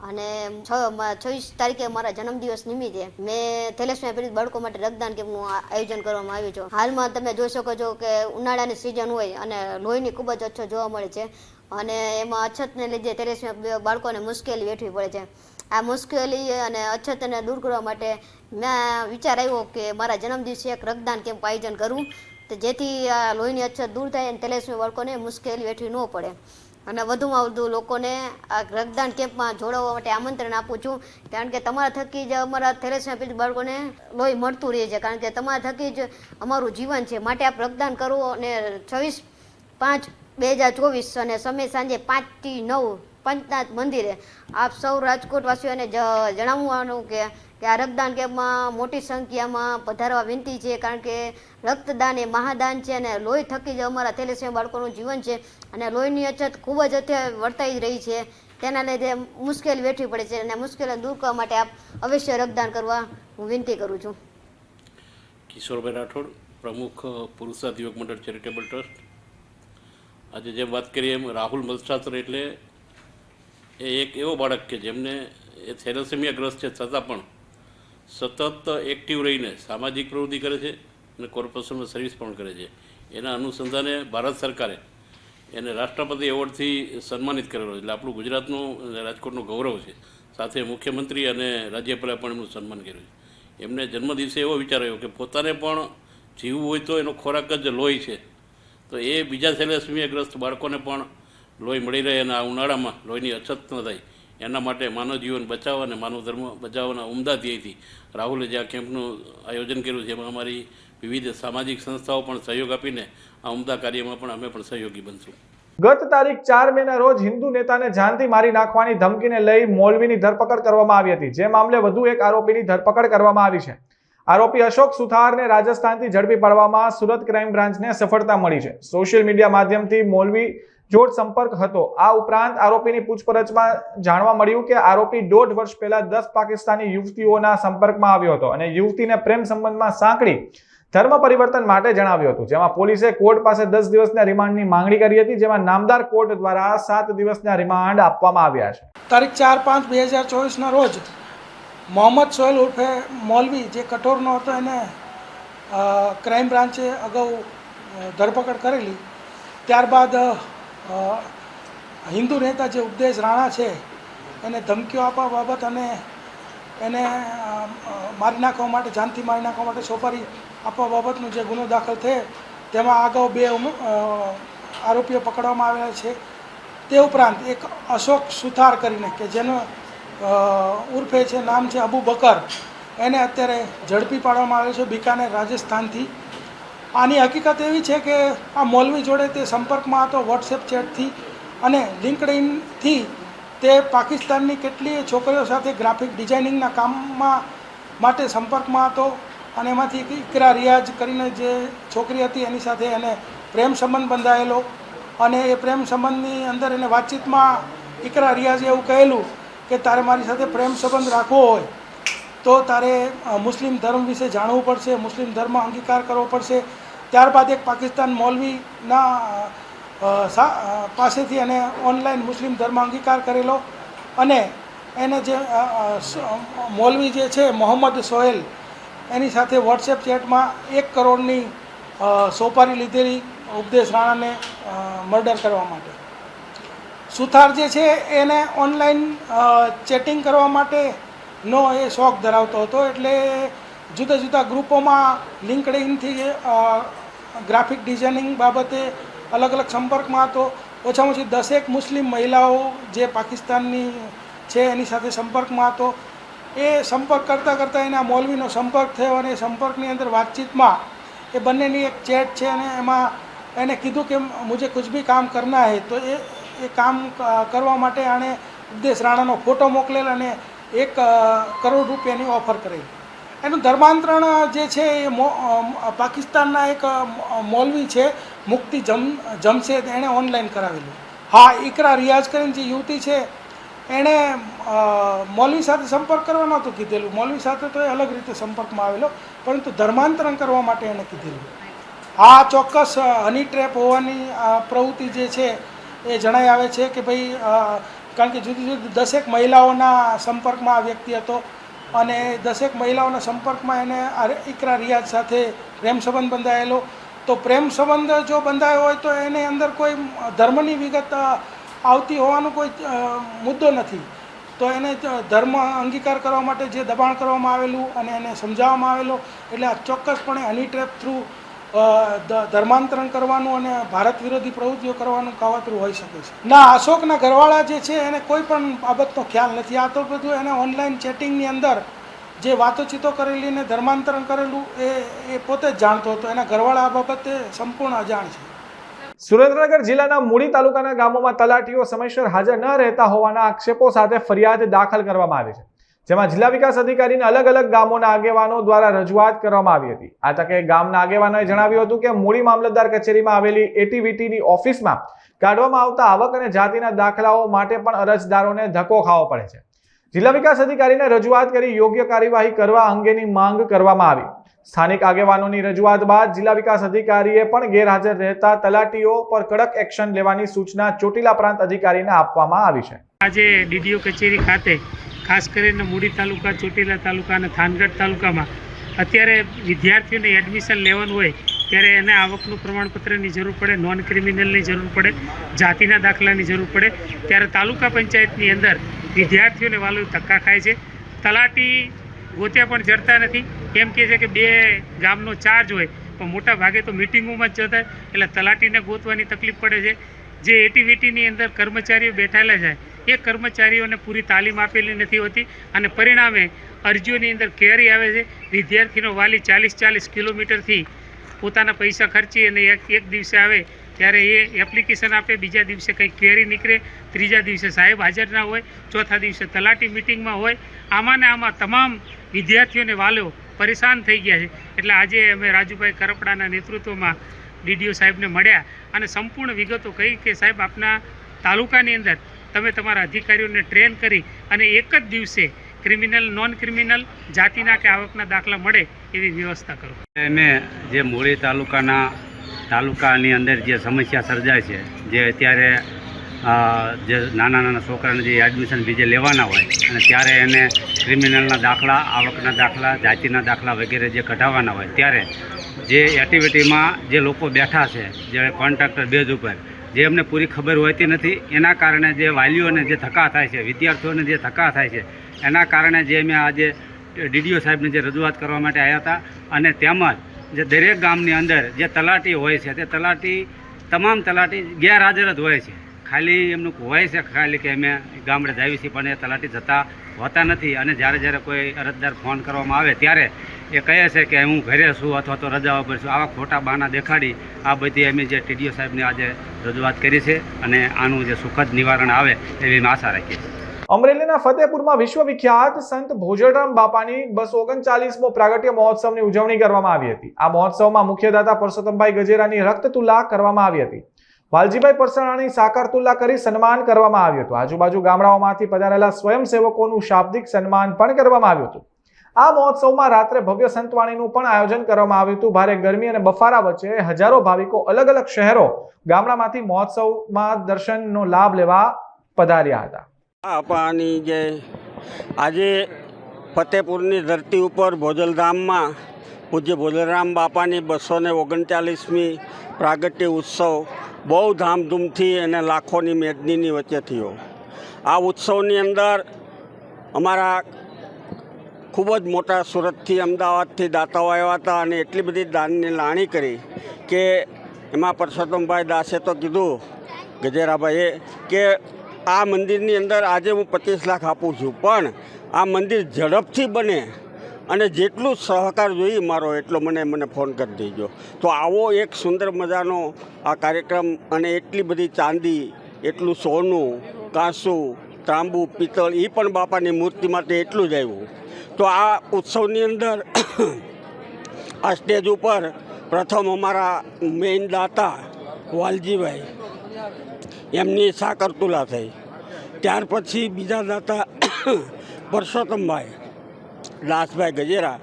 અને 26 તારીખે મારા જન્મદિવસ નિમિત્તે મેં થેલેસેમિયા પીડિત બાળકો માટે રક્તદાન કેમ્પનું આયોજન કરવામાં આવ્યું છે. હાલમાં તમે જોઈ શકો છો કે ઉનાળાની સિઝન હોય અને લોહીની ખૂબ જ અછત જોવા મળે છે અને એમાં અછતને લીધે થેલેસેમિયા બાળકોને મુશ્કેલી વેઠવી પડે છે. આ મુશ્કેલી અને અછતને દૂર કરવા માટે મેં વિચાર આવ્યો કે મારા જન્મદિવસે એક રક્તદાન કેમ્પ આયોજન કરવું, તો જેથી આ લોહીની અછત દૂર થાય અને થેલેસેમિયા બાળકોને મુશ્કેલી વેઠવી ન પડે. અને વધુમાં વધુ લોકોને આ રક્તદાન કેમ્પમાં જોડાવા માટે આમંત્રણ આપું છું, કારણ કે તમારા થકી જ અમારા થેલેસેમિયા પીડિત બાળકોને લોહી મળતું રહે છે, કારણ કે તમારા થકી જ અમારું જીવન છે. માટે આપ રક્તદાન કરો અને 26/5/2024 અને સમય સાંજે 5 થી 9 પંચનાથ મંદિરે આપ સૌ રાજકોટવાસીઓને જણાવવાનું કે આ રક્તદાન કેમ્પમાં મોટી સંખ્યામાં પધારવા વિનંતી છે, કારણ કે રક્તદાન એ મહાદાન છે અને લોહી થકી જ અમારા થેલેસેમિયા બાળકોનું જીવન છે અને લોહીની અછત ખૂબ જ અત્યારે વર્તાઈ રહી છે. તેના લીધે મુશ્કેલી વેઠવી પડે છે અને મુશ્કેલી દૂર કરવા માટે આપ અવશ્ય રક્તદાન કરવા હું વિનંતી કરું છું. કિશોરભાઈ રાઠોડ, પ્રમુખ પુરુષાર્થ યુવક મંડળ ચેરિટેબલ ટ્રસ્ટ. આજે જેમ વાત કરીએ એમ રાહુલ મલસાતર એટલે એ એક એવો બાળક કે જેમને એ થેલેસેમિયાગ્રસ્ત છે છતાં પણ સતત એક્ટિવ રહીને સામાજિક પ્રવૃત્તિ કરે છે અને કોર્પોરેશનમાં સર્વિસ પણ કરે છે. એના અનુસંધાને ભારત સરકારે એને રાષ્ટ્રપતિ એવોર્ડથી સન્માનિત કરેલો, એટલે આપણું ગુજરાતનું રાજકોટનું ગૌરવ છે. સાથે મુખ્યમંત્રી અને રાજ્યપાલે પણ એમનું સન્માન કર્યું છે. એમને જન્મદિવસે એવો વિચાર આવ્યો કે પોતાને પણ જીવવું હોય તો એનો ખોરાક જ લોહી છે, તો એ બીજા થેલેસેમિયાગ્રસ્ત બાળકોને પણ લોહી મળી રહે અને આ ઉનાળામાં લોહીની અછત ન થાય એના માટે માનવ જીવન બચાવવા અને માનવ ધર્મ બચાવવાના ઉમદા ધ્યેયથી રાહુલે જે આ કેમ્પનું આયોજન કર્યું છે, એમાં અમારી વિવિધ સામાજિક સંસ્થાઓ પણ સહયોગ આપીને આ ઉમદા કાર્યમાં પણ અમે પણ સહયોગી બનશું. ગત તારીખ 4 મેના રોજ હિન્દુ નેતાને જાનથી મારી નાખવાની ધમકીને લઈ મૌલવીની ધરપકડ કરવામાં આવી હતી, જે મામલે વધુ એક આરોપીની ધરપકડ કરવામાં આવી છે. આરોપી અશોક સુથારને રાજસ્થાનથી ઝડપી પાડવામાં સુરત ક્રાઇમ બ્રાન્ચને સફળતા મળી છે. સોશિયલ મીડિયા માધ્યમથી મૌલવી જોડ સંપર્ક હતો. આ ઉપરાંત આરોપીની પૂછપરછમાં જાણવા મળ્યું કે આરોપી 1.5 વર્ષ પહેલા 10 પાકિસ્તાની યુવતીઓના સંપર્કમાં આવ્યો હતો અને યુવતીને પ્રેમ સંબંધમાં સાંકળી ધર્મ પરિવર્તન માટે જણાવ્યું હતું, જેમાં પોલીસે કોર્ટ પાસે 10 દિવસના રિમાન્ડની માંગણી કરી હતી, જેમાં નામદાર કોર્ટ દ્વારા 7 દિવસના રિમાન્ડ આપવામાં આવ્યા છે. તારીખ 4/5/2024ના રોજ મોહમ્મદ સોહેલ ઉર્ફે મૌલવી જે કઠોરનો હતો એને ક્રાઇમ બ્રાન્ચે અગાઉ ધરપકડ કરેલી. ત્યારબાદ હિન્દુ નેતા જે ઉપદેશ રાણા છે એને ધમકીઓ આપવા બાબત અને એને મારી નાખવા માટે, જાનથી મારી નાખવા માટે સોપારી આપવા બાબતનો જે ગુનો દાખલ થયો તેમાં અગાઉ 2 આરોપીઓ પકડવામાં આવેલા છે. તે ઉપરાંત એક અશોક સુથાર કરીને કે જેનો ઉર્ફે છે નામ છે અબુ બકર, એને અત્યારે ઝડપી પાડવામાં આવેલો છે બિકાનેર રાજસ્થાનથી. આની હકીકત એવી છે કે આ મૌલવી જોડે તે સંપર્કમાં હતો વોટ્સએપ ચેટથી અને લિંકડઇનથી. તે પાકિસ્તાનની કેટલીય છોકરીઓ સાથે ગ્રાફિક ડિઝાઇનિંગના કામમાં માટે સંપર્કમાં હતો અને એમાંથી ઇકરા રિયાઝ કરીને જે છોકરી હતી એની સાથે એને પ્રેમ સંબંધ બંધાયેલો અને એ પ્રેમ સંબંધની અંદર એને વાતચીતમાં ઇકરા રિયાઝે એવું કહેલું કે તારે મારી સાથે પ્રેમ સંબંધ રાખવો હોય તો તારે મુસ્લિમ ધર્મ વિશે જાણવું પડશે, મુસ્લિમ ધર્મ અંગીકાર કરવો પડશે. ત્યારબાદ એક પાકિસ્તાન મૌલવીના પાસેથી એને ઓનલાઈન મુસ્લિમ ધર્મ અંગીકાર કરેલો અને એને જે મૌલવી જે છે મોહમ્મદ સોહેલ એની સાથે વોટ્સએપ ચેટમાં 1 કરોડની સોપારી લીધેલી ઉપદેશ રાણાને મર્ડર કરવા માટે. સુથાર જે છે એને ઓનલાઈન ચેટિંગ કરવા માટેનો એ શોખ ધરાવતો હતો, એટલે જુદા જુદા ગ્રુપોમાં લિંકડઇનથી ગ્રાફિક ડિઝાઇનિંગ બાબતે અલગ અલગ સંપર્કમાં હતો. ઓછામાં ઓછી 10 મુસ્લિમ મહિલાઓ જે પાકિસ્તાનની છે એની સાથે સંપર્કમાં હતો. એ સંપર્ક કરતાં કરતાં એના મૌલવીનો સંપર્ક થયો અને સંપર્કની અંદર વાતચીતમાં એ બંનેની એક ચેટ છે અને એમાં એને કીધું કે મુझे कुछ भी काम करना है, તો એ કામ કરવા માટે આણે ઉપદેશ રાણાનો ફોટો મોકલેલ અને 1 કરોડ રૂપિયાની ઓફર કરેલી. એનું ધર્માંતરણ જે છે એ પાકિસ્તાનના એક મૌલવી છે મુક્તિ જમશેદ, એણે ઓનલાઈન કરાવેલું. હા, ઇકરા રિયાઝ કરીને જે યુવતી છે એણે મૌલવી સાથે સંપર્ક કરવા નહોતું કીધેલું. મૌલવી સાથે તો એ અલગ રીતે સંપર્કમાં આવેલો, પરંતુ ધર્માંતરણ કરવા માટે એણે કીધેલું. આ ચોક્કસ હની ટ્રેપ હોવાની પ્રવૃત્તિ જે છે એ જણાઈ આવે છે કે ભાઈ કારણ કે જુદી જુદી 10 મહિલાઓના સંપર્કમાં આ વ્યક્તિ હતો અને 10 મહિલાઓના સંપર્કમાં એને ઇકરા રિયાઝ સાથે પ્રેમ સંબંધ બંધાયેલો. તો પ્રેમ સંબંધ જો બંધાયો હોય તો એની અંદર કોઈ ધર્મની વિગત આવતી હોવાનો કોઈ મુદ્દો નથી. તો એને ધર્મ અંગીકાર કરવા માટે જે દબાણ કરવામાં આવેલું અને એને સમજાવવામાં આવેલો, એટલે આ ચોક્કસપણે હની ટ્રેપ થ્રુ ધર્માંતરણ કરવાનું અને ભારત વિરોધી પ્રવૃત્તિઓ કરવાનું કાવતરું હોઈ શકે છે. ના, અશોકના ઘરવાળા જે છે એને કોઈ પણ બાબતનો ખ્યાલ નથી. આ તો બધું એને ઓનલાઈન ચેટિંગની અંદર જે વાતોચીતો કરેલી ને ધર્માંતરણ કરેલું એ પોતે જ જાણતો હતો. એના ઘરવાળા આ બાબતે સંપૂર્ણ અજાણ છે. સુરેન્દ્રનગર જિલ્લાના મૂળી તાલુકાના ગામોમાં તલાટીઓ સમયસર હાજર ન રહેતા હોવાના આક્ષેપો સાથે ફરિયાદ દાખલ કરવામાં આવી છે, જેમાં જિલ્લા વિકાસ અધિકારીને અલગ અલગ ગામોના આગેવાનો દ્વારા રજૂઆત કરવામાં આવી હતી. આ તકે ગામના આગેવાનોએ જણાવ્યું હતું કે મૂળી મામલતદાર કચેરીમાં આવેલી એટીવીટીની ઓફિસમાં કાઢવામાં આવતા આવક અને જાતિના દાખલાઓ માટે પણ અરજદારોને ધક્કો ખાવો પડે છે. જિલ્લા વિકાસ અધિકારીને રજૂઆત કરી યોગ્ય કાર્યવાહી કરવા અંગેની માંગ કરવામાં આવી. સ્થાનિક આગેવાનોની રજૂઆત બાદ જિલ્લા વિકાસ અધિકારીએ પણ ગેરહાજર રહેતા તલાટીઓ પર કડક એક્શન લેવાની સૂચના ચોટીલા પ્રાંત અધિકારીને આપવામાં આવી છે. આજે ડીડીઓ કચેરી ખાતે ખાસ કરીને મૂળી તાલુકા, ચોટીલા તાલુકા અને થાનગઢ તાલુકામાં અત્યારે વિદ્યાર્થીઓને એડમિશન લેવાનું હોય ત્યારે એને આવકનું પ્રમાણપત્રની જરૂર પડે, નોન ક્રિમિનલની જરૂર પડે, જાતિના દાખલાની જરૂર પડે. ત્યારે તાલુકા પંચાયતની અંદર વિદ્યાર્થીઓને વાલું ધક્કા ખાય છે. તલાટી ગોત્યા પણ જડતા નથી. એમ કહે છે કે 2 ગામનો ચાર્જ હોય પણ મોટા ભાગે તો મિટિંગોમાં જ જતા, એટલે તલાટીને ગોતવાની તકલીફ પડે છે. જે એટીવીટીની અંદર કર્મચારીઓ બેઠેલા છે એ કર્મચારીઓને પૂરી તાલીમ આપેલી નથી હોતી અને પરિણામે અરજીઓની અંદર ક્વેરી આવે છે. વિદ્યાર્થીનો વાલી 40 કિલોમીટરથી પોતાના પૈસા ખર્ચી અને એક દિવસે આવે ત્યારે એ એપ્લિકેશન આપે, બીજા દિવસે કંઈક ક્વેરી નીકળે, ત્રીજા દિવસે સાહેબ હાજર ના હોય, ચોથા દિવસે તલાટી મિટિંગમાં હોય. આમાં તમામ વિદ્યાર્થીઓને વાલીઓ પરેશાન થઈ ગયા છે. એટલે આજે અમે રાજુભાઈ કરપડાના નેતૃત્વમાં ડીડીઓ સાહેબને મળ્યા અને સંપૂર્ણ વિગતો કહી કે સાહેબ આપના તાલુકાની અંદર તમે તમારા અધિકારીઓને ટ્રેન કરી અને એક જ દિવસે ક્રિમિનલ નોન ક્રિમિનલ જાતિના કે આવકના દાખલા મળે એવી વ્યવસ્થા કરો. મેં જે મૂળી તાલુકાની અંદર જે સમસ્યા સર્જાય છે, જે અત્યારે જે નાના છોકરાને જે એડમિશન બીજે લેવાના હોય અને ત્યારે એને ક્રિમિનલના દાખલા, આવકના દાખલા, જાતિના દાખલા વગેરે જે કઢાવવાના હોય, ત્યારે જે એક્ટિવિટીમાં જે લોકો બેઠા છે, જે કોન્ટ્રાક્ટર બેઝ ઉપર, જે એમને પૂરી ખબર હોતી નથી, એના કારણે જે વાલીઓને જે ધક્કા થાય છે, વિદ્યાર્થીઓને જે ધક્કા થાય છે, એના કારણે જે મેં આજે ડીડીઓ સાહેબને જે રજૂઆત કરવા માટે આવ્યા હતા અને તેમજ જે દરેક ગામની અંદર જે તલાટી હોય છે તે તમામ તલાટી ગેરહાજર જ હોય છે. ખાલી એમનું હોય છે ખાલી કે અમે ગામડે જાવી છીએ, પણ એ તલાટી જતા હોતા નથી. અને જ્યારે કોઈ અરજદાર ફોન કરવામાં આવે ત્યારે એ કહે છે કે હું ઘરે છું અથવા તો રજાઓ પર છું. આવા ખોટા બહાના દેખાડી આ બધી અમે જે ટીડીઓ સાહેબને આજે રજૂઆત કરી છે અને આનું જે સુખદ નિવારણ આવે એવી અમે આશા રાખીએ છીએ. અમરેલીના ફતેપુરમાં વિશ્વવિખ્યાત સંત ભોજરામ બાપાની 239મો પ્રાગટ્ય મહોત્સવની ઉજવણી કરવામાં આવી હતી. આ મહોત્સવમાં મુખ્યદાતા પરસોત્તમભાઈ ગજેરાની રક્તતુલા કરવામાં આવી હતી. વાલજીભાઈ પરસરાણી સાકર તુલા કરી સન્માન કરવામાં આવ્યું હતું. આજુબાજુ ગામડાઓમાંથી પધારેલા સ્વયંસેવકોનું શાબ્દિક સન્માન પણ કરવામાં આવ્યું હતું. આ મહોત્સવમાં રાત્રે ભવ્ય સંતવાણીનું પણ આયોજન કરવામાં આવ્યું હતું. ભારે ગરમી અને બફારા વચ્ચે હજારો ભાવિકો અલગ અલગ શહેરો ગામડામાંથી મહોત્સવમાં દર્શનનો લાભ લેવા પધાર્યા હતા. બાપાની જે આજે ફતેપુરની ધરતી ઉપર ભોજલધામમાં પૂજ્ય ભોજરામ બાપાની 239મી પ્રાગટ્ય ઉત્સવ બહુ ધામધૂમથી અને લાખોની મેદનીની વચ્ચે થયો. આ ઉત્સવની અંદર અમારા ખૂબ જ મોટા સુરતથી, અમદાવાદથી દાતાઓ આવ્યા હતા અને એટલી બધી દાનની લાણી કરી કે એમાં પરસોત્તમભાઈ દાસે તો કીધું, ગજેરાભાઈએ, કે આ મંદિરની અંદર આજે હું 25 લાખ આપું છું, પણ આ મંદિર ઝડપથી બને અને જેટલું સહકાર જોઈએ મારો એટલો મને ફોન કરી દેજો. તો આવો એક સુંદર મજાનો આ કાર્યક્રમ અને એટલી બધી ચાંદી, એટલું સોનું, કાંસું, તાંબુ, પિત્તળ, એ પણ બાપાની મૂર્તિ માટે એટલું જ આવ્યું. તો આ ઉત્સવની અંદર આ સ્ટેજ ઉપર પ્રથમ અમારા મેઇન દાતા વાલજીભાઈ, એમની સાકર તુલા થઈ. ત્યાર પછી બીજા દાતા પરસોત્તમભાઈ દાસભાઈ ગજેરા,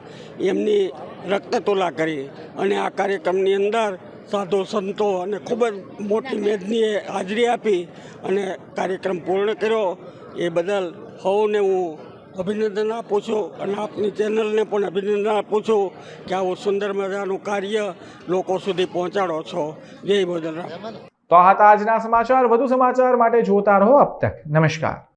એમની રક્તતુલા કરી અને આ કાર્યક્રમની અંદર સાધુ સંતો અને ખૂબ જ મોટી મેદનીએ હાજરી આપી અને કાર્યક્રમ પૂર્ણ કર્યો. એ બદલ સૌને હું અભિનંદન આપું છું અને આપની ચેનલને પણ અભિનંદન આપું છું કે આવું સુંદર મજાનું કાર્ય લોકો સુધી પહોંચાડો છો. જય ભોજરામ. તો આ હતા આજના સમાચાર. વધુ સમાચાર માટે જોતા રહો અબ તક. નમસ્કાર.